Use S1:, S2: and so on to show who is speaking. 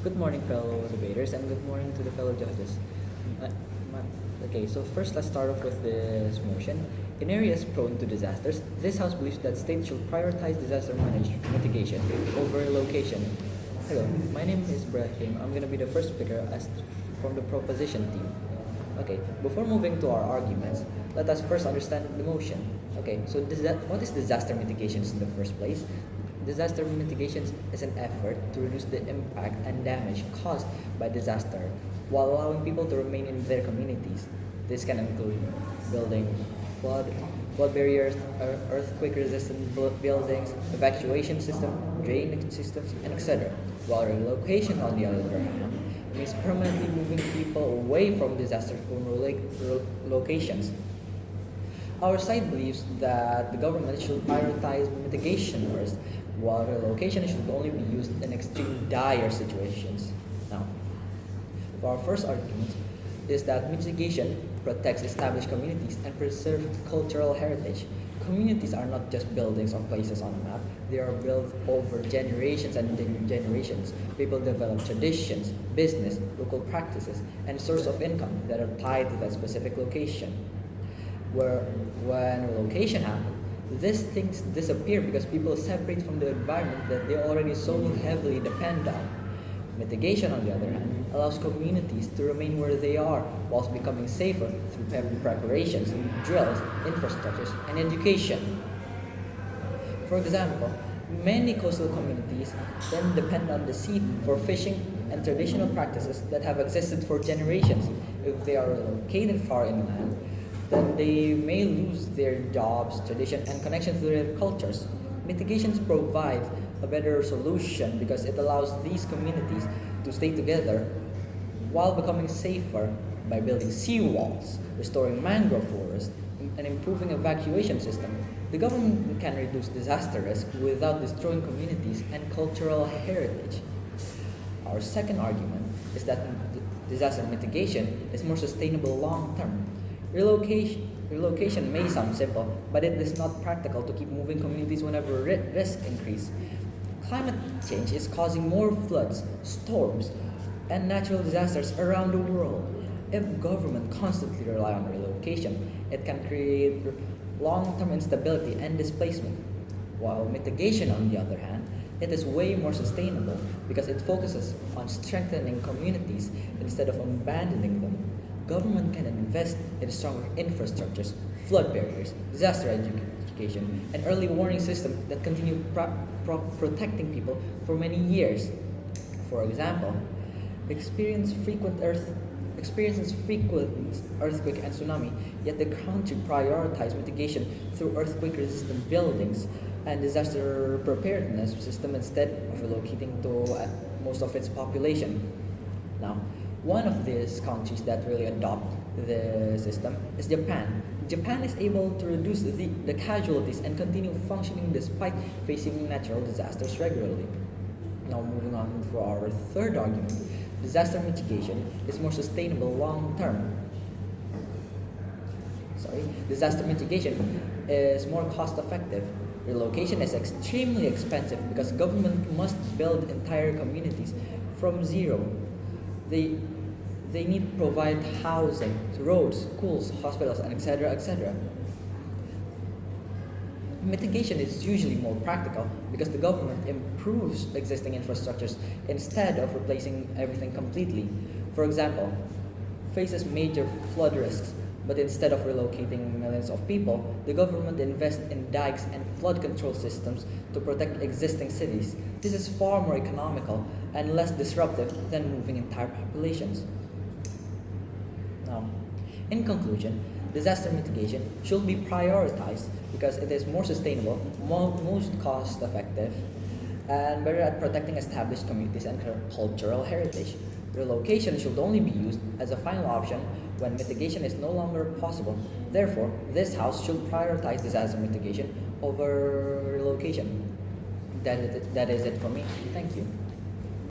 S1: Good morning, fellow debaters, and good morning to the fellow judges. Uh, okay, so first let's start off with this motion. In areas prone to disasters, this House believes that states should prioritize disaster mitigation over relocation. Hello, my name is Ibrahim. I'm going to be the first speaker from the proposition team. Okay, before moving to our arguments, let us first understand the motion. Okay, so what is disaster mitigations in the first place? Disaster mitigations is an effort to reduce the impact and damage caused by disaster while allowing people to remain in their communities. This can include building flood barriers, earthquake resistant buildings, evacuation system, drainage systems, and etc. While relocation, on the other hand, means permanently moving people away from disaster-prone locations. Our side believes that the government should prioritize mitigation first, while relocation should only be used in extreme dire situations. Now, for our first argument is that mitigation protects established communities and preserves cultural heritage. Communities are not just buildings or places on a map, they are built over generations and generations. People develop traditions, business, local practices, and source of income that are tied to that specific location. When relocation happens, these things disappear because people separate from the environment that they already so heavily depend on. Mitigation, on the other hand, allows communities to remain where they are whilst becoming safer through preparations, drills, infrastructures, and education. For example, many coastal communities then depend on the sea for fishing and traditional practices that have existed for generations. If they are located far inland, then they may lose their jobs, tradition, and connection to their cultures. Mitigations provide a better solution because it allows these communities to stay together while becoming safer by building seawalls, restoring mangrove forests, and improving evacuation system. The government can reduce disaster risk without destroying communities and cultural heritage. Our second argument is that disaster mitigation is more sustainable long term. Relocation may sound simple, but it is not practical to keep moving communities whenever risk increase. Climate change is causing more floods, storms, and natural disasters around the world. If government constantly rely on relocation, it can create long-term instability and displacement. While mitigation, on the other hand, it is way more sustainable because it focuses on strengthening communities instead of abandoning them. Government can invest in stronger infrastructures, flood barriers, disaster education, and early warning systems that continue protecting people for many years. For example, experiences frequent earthquake and tsunami, yet the country prioritized mitigation through earthquake-resistant buildings and disaster preparedness system instead of relocating to most of its population. Now, one of these countries that really adopt the system is Japan. Japan is able to reduce the casualties and continue functioning despite facing natural disasters regularly. Now moving on for our third argument, disaster mitigation is more sustainable long term. Disaster mitigation is more cost effective. Relocation is extremely expensive because government must build entire communities from zero. They need to provide housing, roads, schools, hospitals, and etc. Mitigation is usually more practical because the government improves existing infrastructures instead of replacing everything completely. For example, faces major flood risks, but instead of relocating millions of people, the government invests in dikes and flood control systems to protect existing cities. This is far more economical and less disruptive than moving entire populations. Now, in conclusion, disaster mitigation should be prioritized because it is more sustainable, most cost effective, and better at protecting established communities and cultural heritage. Relocation should only be used as a final option when mitigation is no longer possible. Therefore, this House should prioritize disaster mitigation over relocation. That is it for me. Thank you.